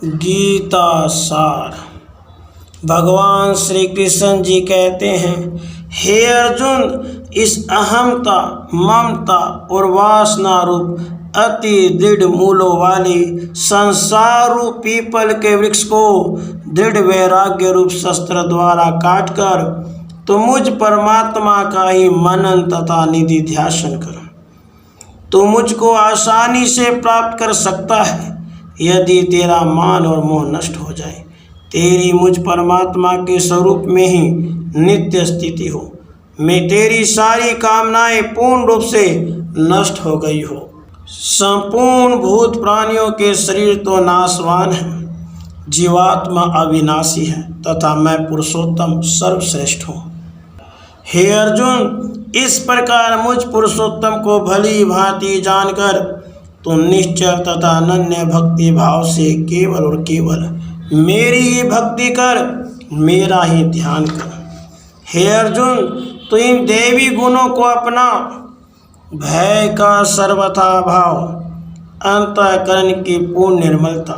गीता सार। भगवान श्री कृष्ण जी कहते हैं, हे अर्जुन, इस अहमता, ममता और वासना रूप अति दृढ़ मूलों वाले संसार रूप पीपल के वृक्ष को दृढ़ वैराग्य रूप शस्त्र द्वारा काटकर तो मुझ परमात्मा का ही मनन तथा निधि ध्यान कर तो मुझको आसानी से प्राप्त कर सकता है। यदि तेरा मान और मोह नष्ट हो जाए, तेरी मुझ परमात्मा के स्वरूप में ही नित्य स्थिति हो, मैं तेरी सारी कामनाएं पूर्ण रूप से नष्ट हो गई हो। संपूर्ण भूत प्राणियों के शरीर तो नाशवान है, जीवात्मा अविनाशी है तथा मैं पुरुषोत्तम सर्वश्रेष्ठ हूँ। हे अर्जुन, इस प्रकार मुझ पुरुषोत्तम को भली भांति जानकर तो निश्चय तथा अनन्य भक्ति भाव से केवल और केवल मेरी ही भक्ति कर, मेरा ही ध्यान कर। हे अर्जुन, तो इन देवी गुणों को अपना भय का सर्वथा भाव, अंतःकरण की पूर्ण निर्मलता,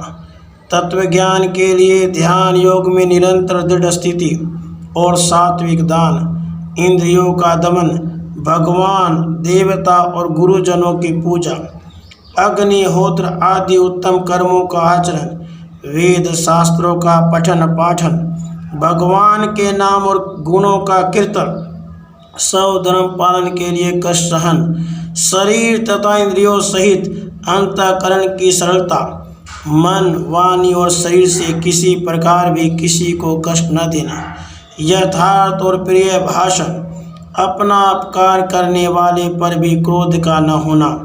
तत्व ज्ञान के लिए ध्यान योग में निरंतर दृढ़ स्थिति और सात्विक दान, इंद्रियों का दमन, भगवान देवता और गुरुजनों की पूजा, अग्निहोत्र आदि उत्तम कर्मों का आचरण, वेद शास्त्रों का पठन पाठन, भगवान के नाम और गुणों का कीर्तन, सब धर्म पालन के लिए कष्ट सहन, शरीर तथा इंद्रियों सहित अंतःकरण की सरलता, मन वाणी और शरीर से किसी प्रकार भी किसी को कष्ट न देना, यथार्थ और प्रिय भाषण, अपना अपकार करने वाले पर भी क्रोध का न होना,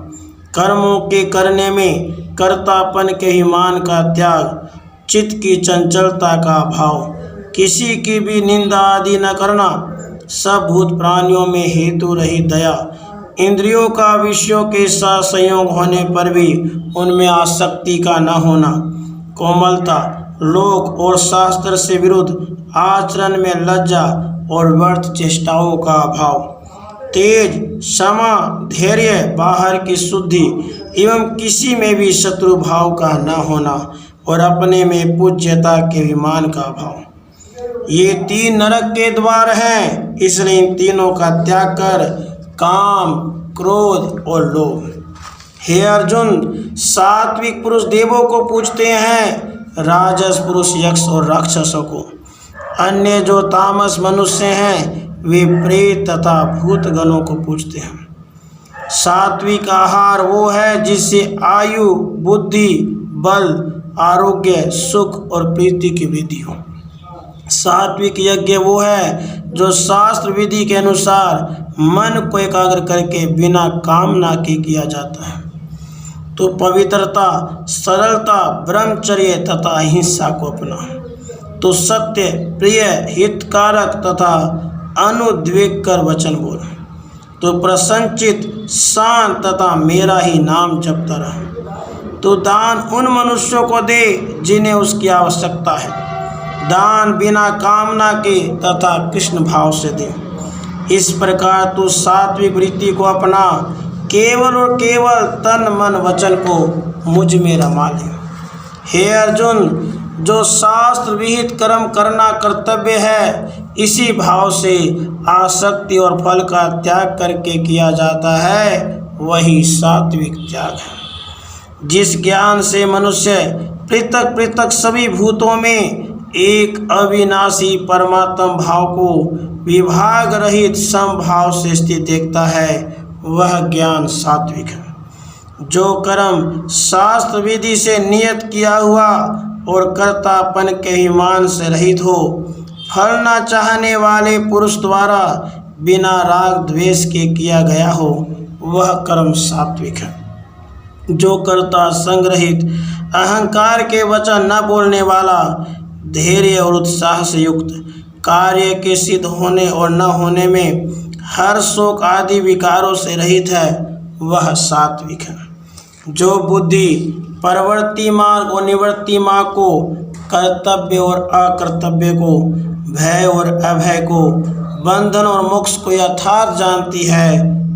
कर्मों के करने में कर्तापन के ही मान का त्याग, चित्त की चंचलता का भाव, किसी की भी निंदा आदि न करना, सब भूत प्राणियों में हेतु रहित दया, इंद्रियों का विषयों के साथ संयोग होने पर भी उनमें आसक्ति का न होना, कोमलता, लोक और शास्त्र से विरुद्ध आचरण में लज्जा और व्यर्थ चेष्टाओं का अभाव, तेज, क्षमा, धैर्य, बाहर की शुद्धि एवं किसी में भी शत्रु भाव का न होना और अपने में पूज्यता के विमान का भाव, ये तीन नरक के द्वार हैं। इसलिए इन तीनों का त्याग कर काम, क्रोध और लोभ। हे अर्जुन, सात्विक पुरुष देवों को पूजते हैं, राजस पुरुष यक्ष और राक्षसों को, अन्य जो तामस मनुष्य हैं वे प्रेत तथा भूत गणों को पूजते हैं। सात्विक आहार वो है जिससे आयु, बुद्धि, बल, आरोग्य, सुख और प्रीति की वृद्धि हो। सात्विक यज्ञ वो है जो शास्त्र विधि के अनुसार मन को एकाग्र करके बिना कामना के किया जाता है। तो पवित्रता, सरलता, ब्रह्मचर्य तथा अहिंसा को अपना, तो सत्य, प्रिय, हितकारक तथा अनुद्वेग कर वचन बोल, तो प्रसन्नचित, शांत तथा मेरा ही नाम जपता रहा, तो दान उन मनुष्यों को दे जिन्हें उसकी आवश्यकता है, दान बिना कामना के तथा कृष्ण भाव से दे। इस प्रकार तू सात्विक वृत्ति को अपना, केवल और केवल तन मन वचन को मुझ में रमा ले। हे अर्जुन, जो शास्त्र विहित कर्म करना कर्तव्य है, इसी भाव से आसक्ति और फल का त्याग करके किया जाता है, वही सात्विक त्याग है। जिस ज्ञान से मनुष्य पृथक पृथक सभी भूतों में एक अविनाशी परमात्म भाव को विभाग रहित समभाव से स्थित देखता है, वह ज्ञान सात्विक है। जो कर्म शास्त्र विधि से नियत किया हुआ और कर्तापन के ही मान से रहित हो, फल न चाहने वाले पुरुष द्वारा बिना राग द्वेष के किया गया हो, वह कर्म सात्विक है। जो कर्ता संग्रहित, अहंकार के वचन न बोलने वाला, धैर्य और उत्साह से युक्त, कार्य के सिद्ध होने और न होने में हर शोक आदि विकारों से रहित है, वह सात्विक है। जो बुद्धि प्रवृत्ति मार्ग और निवृत्ति मार्ग को, कर्तव्य और अकर्तव्य को, भय और अभय को, बंधन और मोक्ष को यथार्थ जानती है,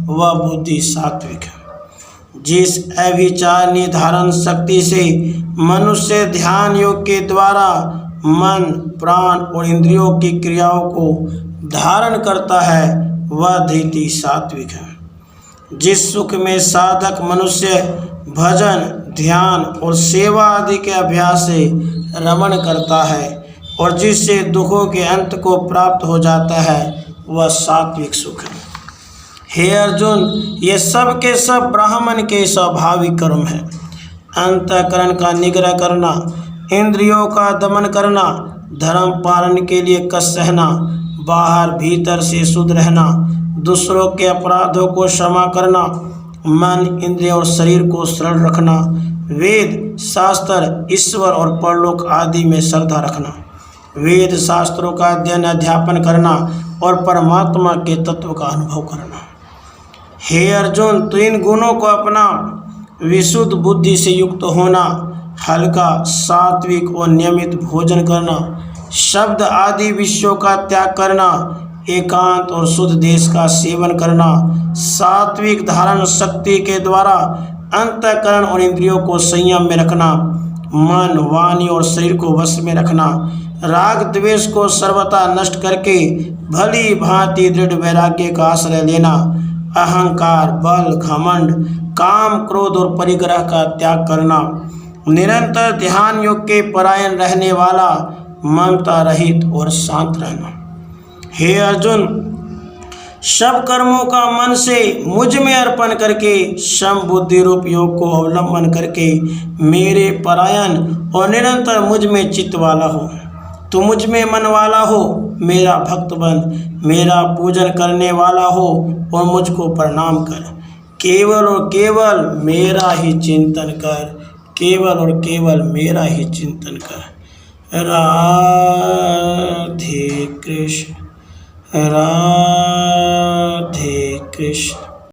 वह बुद्धि सात्विक है। जिस अभिचार निधारण शक्ति से मनुष्य ध्यान योग के द्वारा मन, प्राण और इंद्रियों की क्रियाओं को धारण करता है वह धृति सात्विक है। जिस सुख में साधक मनुष्य भजन, ध्यान और सेवा आदि के अभ्यास से रमण करता है और जिससे दुखों के अंत को प्राप्त हो जाता है वह सात्विक सुख है। हे अर्जुन, ये सब के सब ब्राह्मण के स्वाभाविक कर्म है। अंतःकरण का निग्रह करना, इंद्रियों का दमन करना, धर्म पालन के लिए कष्ट सहना, बाहर भीतर से शुद्ध रहना, दूसरों के अपराधों को क्षमा करना, मन, इंद्रिय और शरीर को सरल रखना, वेद, शास्त्र, ईश्वर और परलोक आदि में श्रद्धा रखना, वेद शास्त्रों का अध्ययन अध्यापन करना और परमात्मा के तत्व का अनुभव करना। हे अर्जुन, तो इन गुणों को अपना विशुद्ध बुद्धि से युक्त होना, हल्का, सात्विक और नियमित भोजन करना, शब्द आदि विषयों का त्याग करना, एकांत और शुद्ध देश का सेवन करना, सात्विक धारण शक्ति के द्वारा अंतःकरण और इंद्रियों को संयम में रखना, मन, वाणी और शरीर को वश में रखना, राग द्वेष को सर्वथा नष्ट करके भली भांति दृढ़ वैराग्य का आश्रय लेना, अहंकार, बल, घमंड, काम, क्रोध और परिग्रह का त्याग करना, निरंतर ध्यान योग के परायण रहने वाला, ममता रहित और शांत रहना। हे अर्जुन, सब कर्मों का मन से मुझ में अर्पण करके सम बुद्धि रूप योग को अवलंबन करके मेरे परायण और निरंतर मुझ में चित्त वाला हो। तू मुझ में मन वाला हो, मेरा भक्त बन, मेरा पूजन करने वाला हो और मुझको प्रणाम कर। केवल और केवल मेरा ही चिंतन कर, केवल और केवल मेरा ही चिंतन कर। राधे कृष्ण, राधे कृष्ण।